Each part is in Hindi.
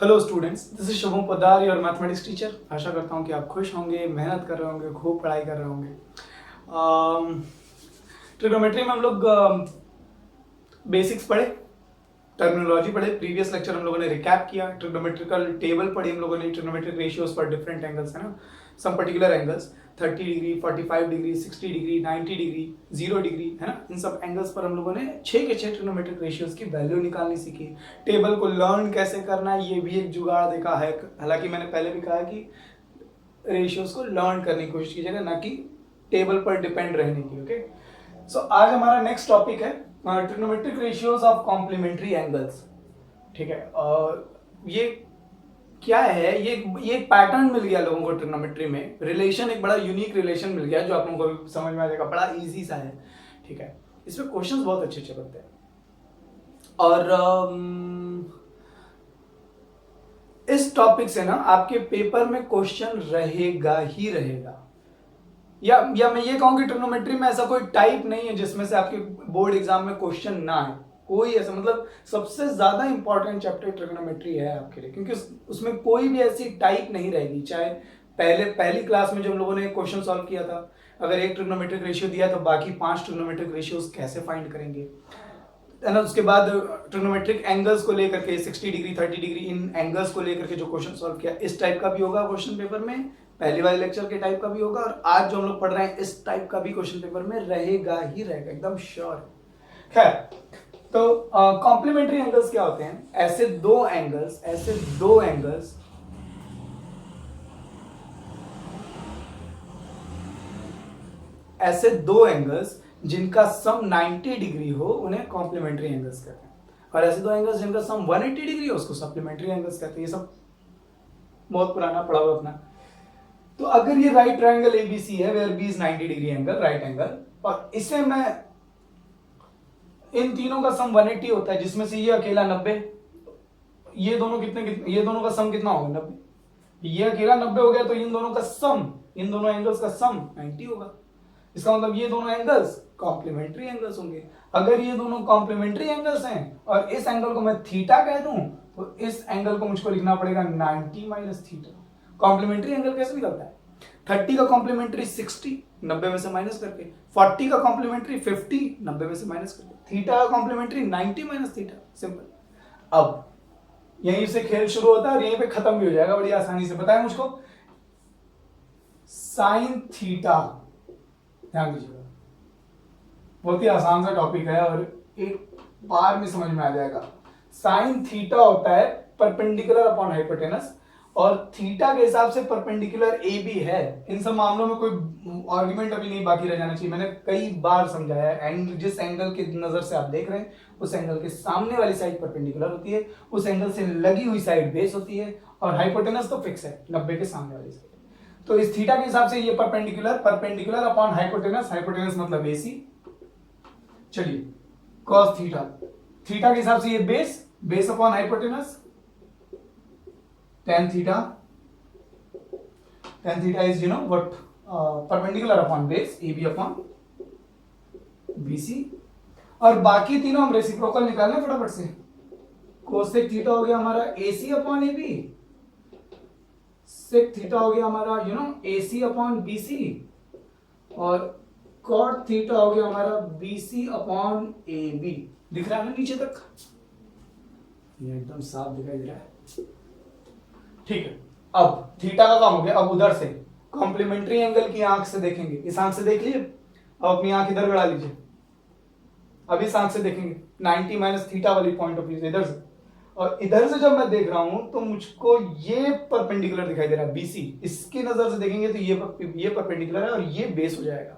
Hello students, this is Shubham Poddar, your mathematics teacher. आशा करता हूँ कि आप खुश होंगे, मेहनत कर रहे होंगे, खूब पढ़ाई कर रहे होंगे। ट्रिग्नोमेट्री में हम लोग बेसिक्स पढ़े, टर्मिनोलॉजी पढ़े, प्रीवियस लेक्चर हम लोगों ने रिकैप किया, ट्रिग्नोमेट्रिकल टेबल पढ़ी हम लोगों ने, trigonometric ratios for different angles, है ना, some particular angles 30 degree, 45 degree, 60 degree, 90 degree, 0 degree, है ना। इन सब एंगल्स पर हम लोगों ने 6 के 6 ट्रिग्नोमेट्रिक रेशियोज की वैल्यू निकालनी सीखी। टेबल को लर्न कैसे करना है, ये भी एक जुगाड़ देखा है। हालांकि मैंने पहले भी कहा कि रेशियोज को लर्न करने की कोशिश कीजिएगा, ना कि टेबल पर डिपेंड रहने की। ओके, सो आज हमारा नेक्स्ट टॉपिक है trigonometric ratios of complementary angles. ठीक है, और ये क्या है, ये एक पैटर्न मिल गया लोगों को ट्रिग्नोमेट्री में। रिलेशन, एक बड़ा यूनिक रिलेशन मिल गया जो आप लोगों को समझ में आ जाएगा, बड़ा इजी सा है। ठीक है, इसमें क्वेश्चंस बहुत अच्छे अच्छे बनते हैं और इस टॉपिक से ना आपके पेपर में क्वेश्चन रहेगा ही रहेगा। या मैं ये कहूं कि ट्रिग्नोमेट्री में ऐसा कोई टाइप नहीं है जिसमें से आपके बोर्ड एग्जाम में क्वेश्चन ना आए। कोई ऐसा, मतलब सबसे ज्यादा इंपॉर्टेंट चैप्टर ट्रिग्नोमेट्री है आपके लिए, क्योंकि उसमें कोई भी ऐसी टाइप नहीं रहेगी। चाहे पहली क्लास में जब हम लोगों ने क्वेश्चन सॉल्व किया था, अगर एक ट्रिग्नोमेट्रिक रेशियो दिया तो बाकी 5 ट्रिग्नोमेट्रिक रेशियोज कैसे फाइंड करेंगे, है ना। उसके बाद ट्रिग्नोमेट्रिक एंगल्स को लेकर के 60 डिग्री, 30 डिग्री, इन एंगल्स को लेकर के जो क्वेश्चन सॉल्व किया, इस टाइप का भी होगा क्वेश्चन पेपर में, पहले वाले लेक्चर के टाइप का भी होगा, और आज जो हम लोग पढ़ रहे हैं इस टाइप का भी क्वेश्चन पेपर में रहेगा ही रहेगा, एकदम श्योर है। खैर, तो कॉम्प्लीमेंट्री एंगल्स क्या होते हैं? ऐसे दो एंगल्स जिनका सम 90 डिग्री हो उन्हें कॉम्प्लीमेंट्री एंगल्स कहते हैं, और ऐसे दो एंगल्स जिनका सम 180 डिग्री हो उसको सप्लीमेंट्री एंगल्स कहते हैं। ये सब बहुत पुराना पढ़ा हुआ अपना। तो अगर ये राइट ट्रायंगल एबीसी है where B is 90 degree angle, right angle, और इसे मैं इन तीनों का सम 180 होता है, जिसमें से ये अकेला 90, ये दोनों कितने ये दोनों का सम कितना होगा? 90। ये अकेला 90 हो गया, तो इन दोनों का सम, इन दोनों एंगल्स का सम 90 होगा। इसका मतलब ये दोनों एंगल्स कॉम्प्लीमेंट्री एंगल्स होंगे। अगर ये दोनों कॉम्प्लीमेंट्री एंगल्स हैं और इस एंगल को मैं थीटा कह दूं, तो इस एंगल को मुझको लिखना पड़ेगा 90 माइनस थीटा। कॉम्प्लीमेंट्री एंगल कैसे निकलता है? 30 का कॉम्प्लीमेंट्री 60, 90 में से माइनस करके, 40 का कॉम्प्लीमेंट्री 50, 90 में से माइनस करके, थीटा का कॉम्प्लीमेंट्री 90 माइनस थीटा। सिंपल। अब यहीं से खेल शुरू होता है और यहीं पे खत्म भी हो जाएगा बड़ी आसानी से। बताएं मुझको, साइन थीटा, ध्यान दीजिएगा, बहुत ही आसान सा टॉपिक है और एक बार में समझ में आ जाएगा। साइन थीटा होता है परपेंडिकुलर अपॉन हाइपोटेनस, और थीटा के हिसाब से परपेंडिकुलर ए बी है। इन सब मामलों में कोई आर्गुमेंट अभी नहीं बाकी रह जाना चाहिए। मैंने कई बार समझाया है, जिस एंगल की नजर से आप देख रहे हैं उस एंगल के सामने वाली साइड परपेंडिकुलर होती है, उस एंगल से लगी हुई साइड बेस होती है, और हाइपोटेनस तो फिक्स है 90 के सामने वाली साइड। तो इस थीटा के हिसाब से ये परपेंडिकुलर अपॉन हाइपोटेनस, हाइपोटेनस मतलब एसी। चलिए, cos थीटा, थीटा के हिसाब से ये base upon hypotenuse, tan theta is what, perpendicular upon base, AB upon BC। और बाकी तीनों हम रेसिप्रोकल निकालना फटाफट से। कोसेक थीटा हो गया हमारा AC upon AB, sec theta हो गया हमारा AC अपॉन BC, और कॉट थीटा हो गया हमारा BC अपॉन AB। दिख रहा है ना नीचे तक? ये एकदम साफ दिखाई दे रहा है। ठीक है, अब थीटा का काम हो गया। अब उधर से कॉम्प्लीमेंट्री एंगल की आंख से देखेंगे। इस आंख से देख लिए, अब अपनी आंख इधर गड़ा लीजिए। अब इस आंख से देखेंगे 90 माइनस थीटा वाली पॉइंट ऑफ व्यू से इधर से, और इधर से जब मैं देख रहा हूं तो मुझको ये परपेंडिकुलर दिखाई दे रहा है BC। इसकी नजर से देखेंगे तो ये परपेंडिकुलर है और ये बेस हो जाएगा।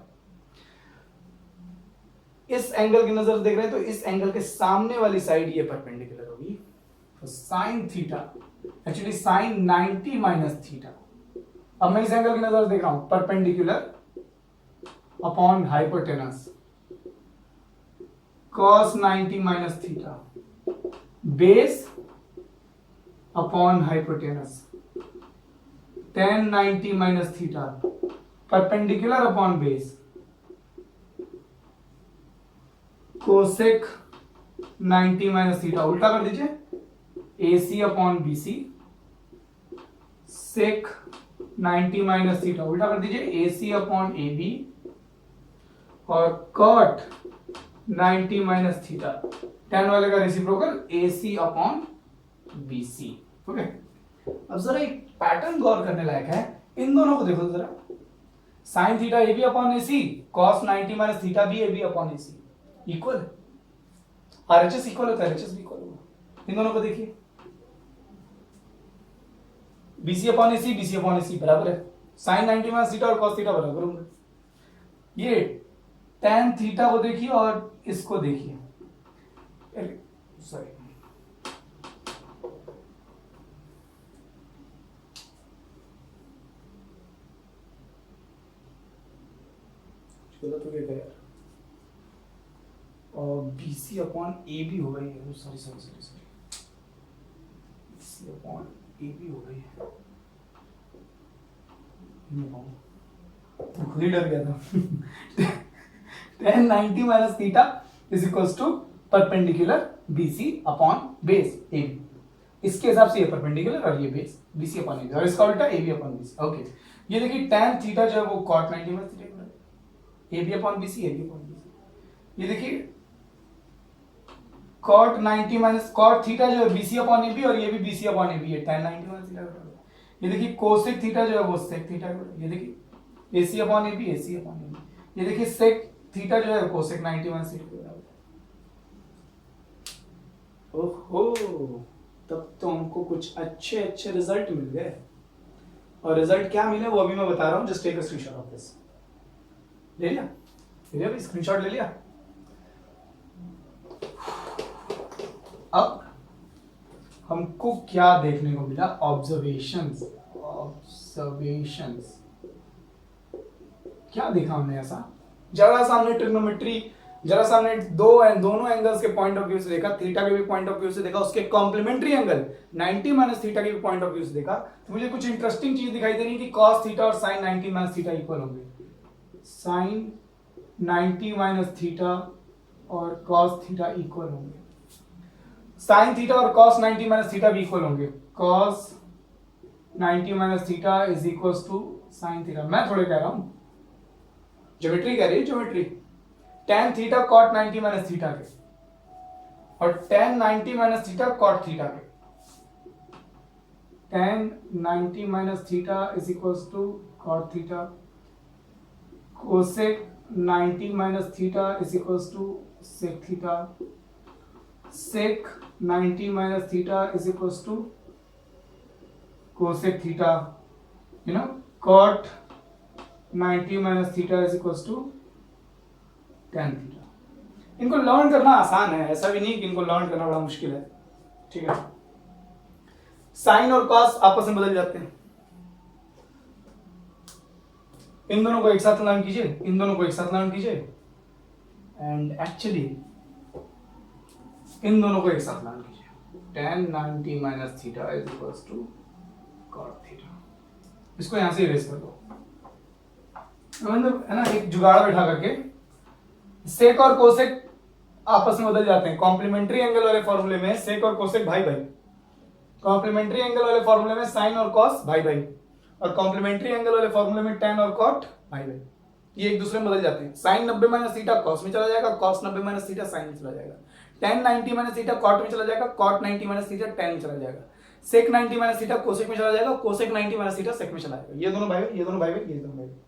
इस एंगल की नजर से देख रहे हैं तो इस एंगल के सामने वाली साइड ये परपेंडिकुलर होगी। तो sine theta, actually sine 90 minus theta. अब मैं इस एंगल की नजर से देख रहा हूं, perpendicular upon hypotenuse, cos 90 minus theta, base upon hypotenuse, tan 90 minus theta, perpendicular upon base, cosec 90 minus theta. उल्टा कर दीजिए, AC अपॉन BC सेक 90 माइनस थीटा, उल्टा कर दीजिए, ए सी अपॉन ए बी और कॉट 90 माइनस थीटा, tan वाले का रेसिप्रोकल ए सी अपॉन बी सी। ओके, अब जरा एक पैटर्न गौर करने लायक है, इन दोनों को देखो जरा, sine theta A B upon A C, cos 90 minus theta B A B upon A C equal है, आरएचएस इक्वल होता है, आरएचएस भी इक्वल होगा। इन दोनों को देखिए, BC upon A C, BC upon A सी बराबर है, साइन 90 माइनस थीटा और कॉस थीटा बराबर होंगे। ये tan थीटा को देखिए और इसको देखिए, सॉरी गलत हो गया यार, और बीसी अपॉन ए बी हो गई है, sorry sorry sorry sorry, BC upon A B हो गई है, खुद ही डर गया था। tan 90 minus theta is equals to perpendicular BC upon base AB, इसके हिसाब से ये परपेंडिकुलर और ये बेस BC अपॉन AB, और इसका उल्टा AB अपॉन BC। ओके, ये देखिए tan थीटा जो है वो cot 90 minus theta, AB upon BC, AB upon BC। ये देखिए cot 90 माइनस cot थीटा जो है BC अपॉन AB और ये भी BC अपॉन AB है, tan 90 माइनस थीटा। ये देखिए कोसेक थीटा जो है वो सेक थीटा, ये देखिए AC upon AB, AC upon AB। ये देखिए सेक थीटा जो है कोसेक 90 माइनस थीटा के बराबर। ओहो, तब तो हमको कुछ अच्छे अच्छे रिजल्ट मिल गए, और रिजल्ट क्या मिले वो अभी मैं बता रहा हूँ, just take a screenshot of this. ले लिया, ले लिया भाई, स्क्रीनशॉट ले लिया। अब हमको क्या देखने को मिला, ऑब्जर्वेशंस, ऑब्जर्वेशंस क्या देखा हमने ऐसा, जरा सा हमने ट्रिग्नोमेट्री, जरा सा हमने दोनों एंगल्स के पॉइंट ऑफ व्यू से देखा, थीटा के भी पॉइंट ऑफ व्यू से देखा, उसके कॉम्प्लीमेंट्री एंगल 90 माइनस थीटा के भी पॉइंट ऑफ व्यू से देखा, तो मुझे कुछ इंटरेस्टिंग चीज दिखाई दे रही कि cos थीटा और sin 90 माइनस थीटा इक्वल होंगे, sin 90 माइनस थीटा और cos थीटा इक्वल होंगे, sin थीटा और cos 90 माइनस थीटा भी इक्वल होंगे, cos 90 minus theta is equals to sin theta. मैं थोड़े कह रहा हूं, ज्योमेट्री कह रही है, geometry. tan theta cot 90 minus theta के और tan 90 minus theta cot theta के, tan 90 minus theta is equals to cot theta, cosec 90 minus theta is equals to sec theta, sec 90 minus theta is equals to cosec theta, you know, cot 90 minus theta is equals to tan theta. इनको लर्न करना आसान है, ऐसा भी नहीं कि इनको लर्न करना बड़ा मुश्किल है, ठीक है। साइन और कॉस आपस में बदल जाते हैं, इन दोनों को एक साथ लर्न कीजिए, इन दोनों को एक साथ लर्न कीजिए, एंड एक्चुअली इन दोनों को एक साथ लर्न कीजिए, tan 90 minus theta is equals to cot theta. इसको यहां से इरेज कर दो, मतलब है ना, एक जुगाड़ बैठा करके सेक और कोसेक आपस में बदल जाते हैं, कॉम्प्लीमेंट्री एंगल वाले फॉर्मूले में सेक और कोसेक भाई भाई, कॉम्प्लीमेंट्री एंगल वाले फॉर्मूले में साइन और कॉस भाई भाई, और कॉम्प्लीमेंट्री एंगल वाले फॉर्मूले में tan और cot भाई भाई, ये एक दूसरे में बदल जाते हैं। साइन 90 माइनस थीटा कॉस में चला जाएगा, कॉस 90 माइनस थीटा साइन में चला जाएगा, tan 90 माइनस थीटा cot में चला जाएगा, cot 90 माइनस थीटा tan में चला जाएगा, sec 90 माइनस थीटा कोसेक में चला जाएगा, कोसेक 90 माइनस थीटा सेक में चला जाएगा। ये दोनों भाई भाई, ये दोनों भाई भाई, ये दोनों भाई भाई।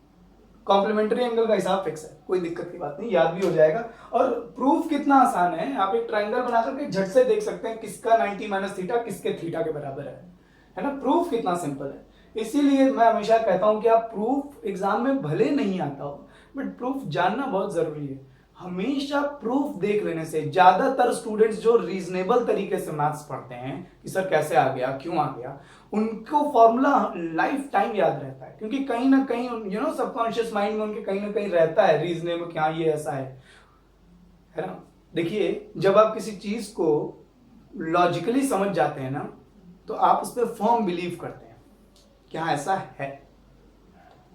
कॉम्प्लीमेंट्री एंगल का हिसाब फिक्स है, कोई दिक्कत की बात नहीं, याद भी हो जाएगा। और प्रूफ कितना आसान है, आप एक ट्रायंगल बना करके झट से देख सकते हैं किसका 90 माइनस थीटा किसके थीटा के बराबर है ना। प्रूफ कितना सिंपल है। इसीलिए मैं हमेशा कहता हूं कि आप प्रूफ एग्जाम में भले नहीं आता हो, बट प्रूफ जानना बहुत जरूरी है। हमेशा प्रूफ देख लेने से, ज्यादातर स्टूडेंट्स जो रीजनेबल तरीके से मैथ्स पढ़ते हैं कि सर कैसे आ गया, क्यों आ गया, उनको फॉर्मूला लाइफ टाइम याद रहता है, क्योंकि कहीं ना कहीं यू नो सबकॉन्शियस माइंड में उनके कहीं ना कहीं रहता है रीजनेबल, क्या ये ऐसा है ना। देखिए, जब आप किसी चीज को लॉजिकली समझ जाते हैं ना, तो आप उस पर फर्म बिलीव करते हैं क्या ऐसा है,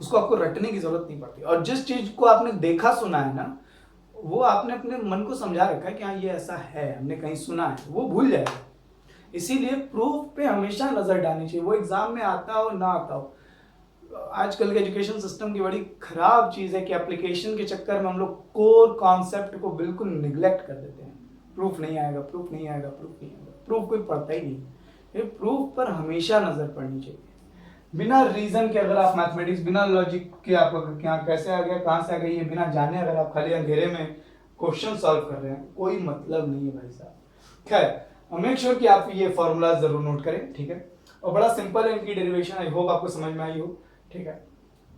उसको आपको रटने की जरूरत नहीं पड़ती। और जिस चीज को आपने देखा सुना है ना, वो आपने अपने मन को समझा रखा है कि हाँ ये ऐसा है, हमने कहीं सुना है, वो भूल जाएगा। इसीलिए प्रूफ पे हमेशा नजर डालनी चाहिए, वो एग्जाम में आता हो ना आता हो। आजकल के एजुकेशन सिस्टम की बड़ी खराब चीज है कि एप्लीकेशन के चक्कर में हम लोग कोर कॉन्सेप्ट को बिल्कुल निग्लेक्ट कर देते हैं। प्रूफ नहीं आएगा, प्रूफ नहीं आएगा, प्रूफ नहीं आएगा, प्रूफ कोई पढ़ता ही नहीं। ये प्रूफ पर हमेशा नजर पड़नी चाहिए। बिना रीजन के अगर आप मैथमेटिक्स, बिना लॉजिक के आप क्या कैसे आ गया, कहाँ से आ गई, ये बिना जाने अगर आप खाली अंधेरे में क्वेश्चन सॉल्व कर रहे हैं, कोई मतलब नहीं है भाई साहब। खैर, मेक श्योर कि आप ये फॉर्मूला जरूर नोट करें, ठीक है। और बड़ा सिंपल है इनकी डेरिवेशन, आई होप आपको समझ में आई हो, ठीक है।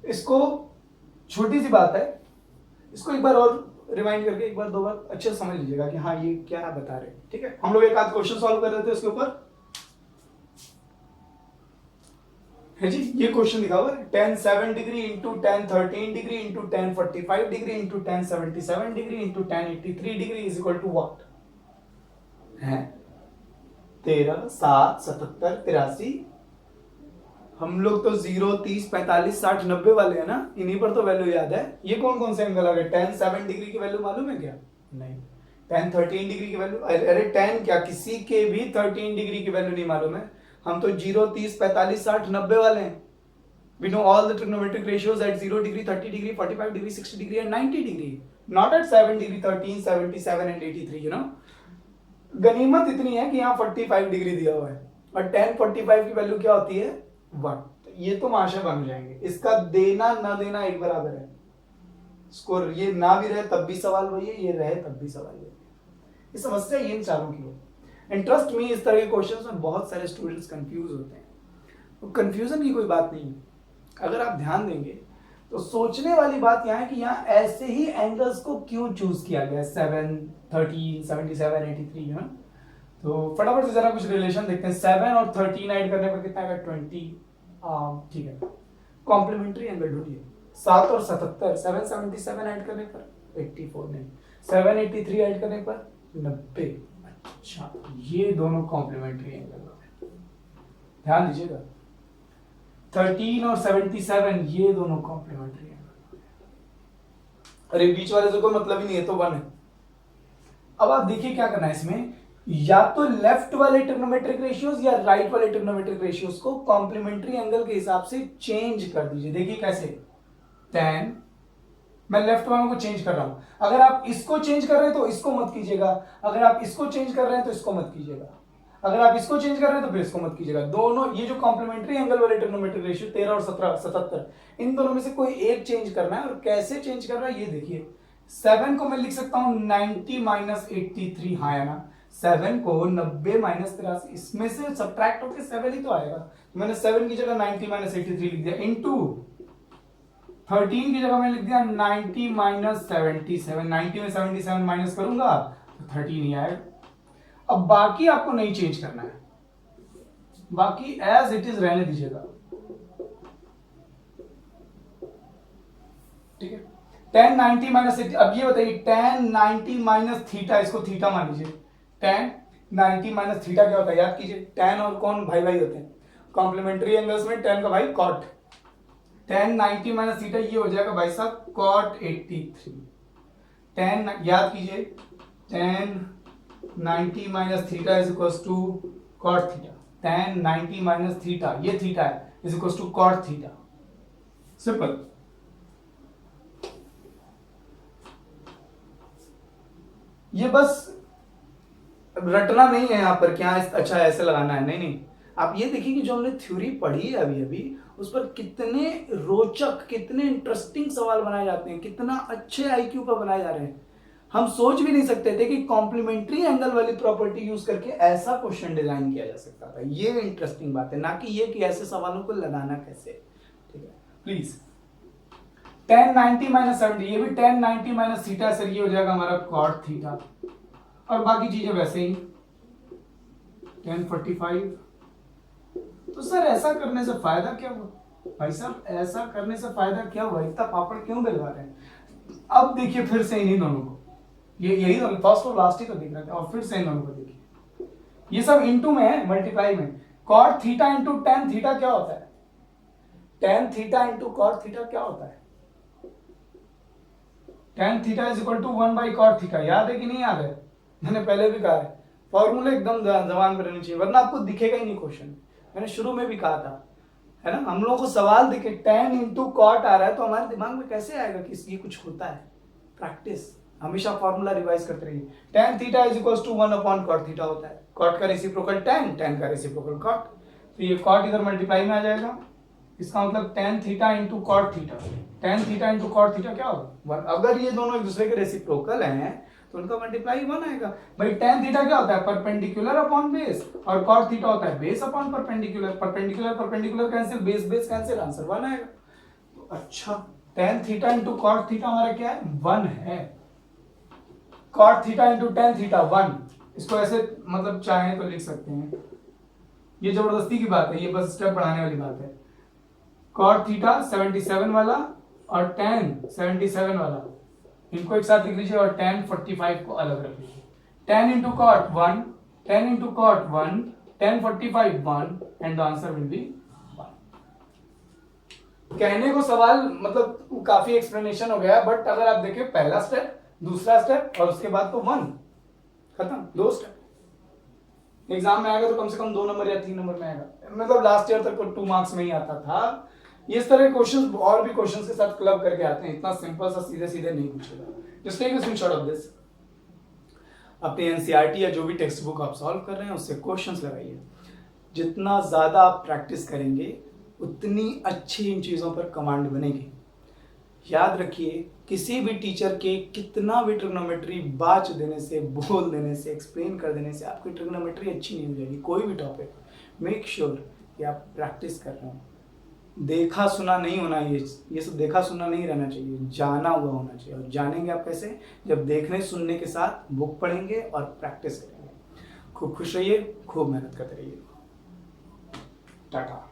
इसको छोटी सी बात है, इसको एक बार और रिमाइंड करके एक बार दो बार अच्छे से समझ लीजिएगा कि हाँ ये क्या बता रहे हैं, ठीक है। हम लोग एक आध क्वेश्चन सॉल्व कर रहे थे उसके ऊपर, है जी। ये क्वेश्चन लिखा हुआ है, tan 7 degree into tan 13 degree into tan 45 degree into tan 77 degree into tan 83 degree is equal to what है? 13, 7, 77, 83। हम लोग तो 0, 30, 45, 60, 90 वाले हैं ना, इन्हीं पर तो वैल्यू याद है। ये कौन कौन से एंगल आ गए? tan 7 डिग्री की वैल्यू मालूम है क्या? नहीं। tan 13 डिग्री की वैल्यू, अरे tan क्या, किसी के भी 13 डिग्री की वैल्यू नहीं मालूम है। हम तो 0, 30, 45, 60, 90 वाले हैं। We know all the trigonometric ratios at 0 degree, 30 degree, 45 degree, 60 degree and 90 degree. Not at 7 degree, 13, 77 and 83, you know. गनीमत इतनी है कि यहाँ 45 डिग्री दिया हुआ है और tan 45 की वैल्यू क्या होती है? 1। ये तो माशा बन जाएंगे, इसका देना ना देना एक बराबर है। स्कोर ये ना भी रहे तब भी सवाल वही है, ये रहे तब भी सवाल वही है। ये समस्या ये इन चारों की है। एंड ट्रस्ट मी, इस तरह के क्वेश्चंस में बहुत सारे स्टूडेंट्स कंफ्यूज होते हैं। तो कंफ्यूजन की कोई बात नहीं है, अगर आप ध्यान देंगे तो सोचने वाली बात यहाँ है कि यहाँ ऐसे ही एंगल्स को क्यों चूज किया गया, 7, 13, 77, 83, है ना। तो फटाफट से जरा कुछ रिलेशन देखते हैं। 7 और 13 ऐड करने पर कितना आएगा? 20, ठीक है। कॉम्प्लीमेंट्री एंगल ढूंढिए। 7 और 77, 777 ऐड करने पर 84 नहीं, 783 ऐड करने पर 90। अच्छा, ये दोनों कॉम्प्लीमेंट्री एंगल है, ध्यान दीजिएगा। 13 और 77 ये दोनों कॉम्प्लीमेंट्री एंगल। अरे बीच वाले से कोई मतलब ही नहीं है, तो 1 है। अब आप देखिए क्या करना है इसमें, या तो लेफ्ट वाले ट्रिग्नोमेट्रिक रेशियोज या राइट वाले ट्रिग्नोमेट्रिक रेशियोज को कॉम्प्लीमेंट्री एंगल के हिसाब से चेंज कर दीजिए। देखिए कैसे, tan, मैं लेफ्ट वालों को चेंज कर रहा हूं। अगर आप इसको चेंज कर रहे हैं तो इसको मत कीजिएगा, अगर आप इसको चेंज कर रहे हैं तो इसको मत कीजिएगा, अगर आप इसको चेंज कर रहे हैं तो फिर इसको मत कीजिएगा। दोनों ये जो कॉम्प्लीमेंट्री एंगल वाले ट्रिग्नोमेट्रिक रेशियो 13 और 17, 77, इन दोनों में से कोई एक चेंज करना है। और कैसे चेंज करना है ये देखिए। 7 को मैं लिख सकता हूं 90 माइनस 83, हाँ है ना। 7 को 90 माइनस 83, इसमें से सब्ट्रैक्ट होकर 7 ही तो आएगा। तो मैंने 7 की जगह 90 माइनस 83 लिख दिया, इनटू 13 की जगह मैंने लिख दिया 90 माइनस 77। 90 में 77 माइनस करूंगा तो 13 ही आएगा। अब बाकी आपको नहीं चेंज करना है, बाकी एज इट इज रहने दीजिएगा, ठीक है। tan 90 माइनस, अब ये बताइए tan 90 माइनस थीटा, इसको थीटा मान लीजिए। tan 90 माइनस थीटा क्या होता है याद कीजिए। tan और कौन भाई भाई होते हैं, कॉम्प्लीमेंट्री एंगल्स में tan का भाई cot। tan 90 माइनस थीटा ये हो जाएगा भाई साहब cot 83। tan याद कीजिए, tan 90 minus theta is equal to cot theta. tan 90 minus theta, ये थीटा है, is equal to cot theta. Simple. ये बस रटना नहीं है यहाँ पर, क्या अच्छा ऐसे लगाना है, नहीं नहीं। आप ये देखिए कि जो हमने थ्योरी पढ़ी है अभी अभी, उस पर कितने रोचक, कितने इंटरेस्टिंग सवाल बनाए जाते हैं, कितना अच्छे आईक्यू पर बनाए जा रहे हैं। हम सोच भी नहीं सकते थे कि कॉम्प्लीमेंट्री एंगल वाली प्रॉपर्टी यूज करके ऐसा क्वेश्चन डिजाइन किया जा सकता था। ये इंटरेस्टिंग बात है, ना कि ये कि ऐसे सवालों को लगाना कैसे, ठीक है। प्लीज tan 90 माइनस 70, ये भी tan 90 माइनस थीटा सर, ये हो जाएगा हमारा cot थीटा। और बाकी चीजें वैसे ही tan 45। तो सर ऐसा करने से फायदा क्या हुआ? भाई साहब ऐसा करने से फायदा क्या हुआ, इतना पापड़ क्यों बेलवा रहे हैं? अब देखिए फिर से इन्हीं दोनों को, ये यही दोनों फर्स्ट और लास्ट ही तो दिख रहा था, और फिर से इन दोनों को देखिए, ये सब इनटू में है, मल्टीप्लाई में। cot theta into tan theta क्या होता है? tan theta into cot theta क्या होता है? tan theta is equal to 1 by cot theta. याद है कि नहीं याद है? मैंने पहले भी कहा है, फॉर्मूले एकदम जबान पर रहनी चाहिए, वरना आपको दिखेगा ही नहीं क्वेश्चन। मैंने शुरू में भी कहा था, है ना, हम लोगों को सवाल दिखे tan इंटू कॉट आ रहा है तो हमारे दिमाग में कैसे आएगा कि ये कुछ होता है। प्रैक्टिस, हमेशा फॉर्मूला रिवाइज करते रहिए। tan theta is equal to 1 upon cot theta होता है, कॉट का रेसिप्रोकल tan, tan का रेसिप्रोकल कॉट, तो ये कॉट इधर मल्टीप्लाई में आ जाएगा, इसका मतलब tan theta into cot theta, tan theta into cot theta क्या होगा 1। अगर ये दोनों एक दूसरे के रेसिप्रोकल हैं तो उनका मल्टीप्लाई 1 आएगा। भाई tan थीटा क्या होता है, परपेंडिकुलर अपॉन बेस, और cot थीटा होता है base upon perpendicular, perpendicular perpendicular cancel, base base cancel, answer 1 आएगा। तो अच्छा, tan theta into cot theta हमारा क्या है 1 है, cot theta into tan theta 1, इसको ऐसे मतलब चाहें तो लिख सकते हैं, ये जबरदस्ती की बात है, ये बस स्टेप बढ़ाने वाली बात है। cot थीटा 77 वाला और tan 77 वाला, इनको एक साथ लिख लीजिए और tan 45 को अलग रख लीजिए। tan into cot 1, tan into cot 1, tan 45 1, and the answer will be 1। कहने को सवाल मतलब काफी एक्सप्लेनेशन हो गया, बट अगर आप देखें पहला स्टेप, दूसरा स्टेप और उसके बाद तो 1 खत्म, 2 स्टेप। एग्जाम में आएगा तो कम से कम 2 नंबर या 3 नंबर में आएगा, मतलब लास्ट ईयर तक 2 मार्क्स में ही आता था। इस तरह के क्वेश्चंस और भी क्वेश्चंस के साथ क्लब करके आते हैं, इतना सिंपल सा सीधे सीधे नहीं पूछेगा। Just take a screenshot of this, अपने एनसीईआरटी या जो भी टेक्स्ट बुक आप सॉल्व कर रहे हैं उससे क्वेश्चंस लगाइए। जितना ज्यादा आप प्रैक्टिस करेंगे उतनी अच्छी इन चीजों पर कमांड बनेगी। याद रखिए, किसी भी टीचर के कितना भी ट्रिग्नोमेट्री बाच देने से, बोल देने से, एक्सप्लेन कर देने से आपकी ट्रिग्नोमेट्री अच्छी नहीं हो जाएगी। कोई भी टॉपिक, मेक श्योर कि आप प्रैक्टिस कर रहे हैं। देखा सुना नहीं होना, ये सब देखा सुना नहीं रहना चाहिए, जाना हुआ होना चाहिए। और जानेंगे आप कैसे, जब देखने सुनने के साथ बुक पढ़ेंगे और प्रैक्टिस करेंगे। खूब खुश रहिए, खूब मेहनत करते रहिए। टाटा।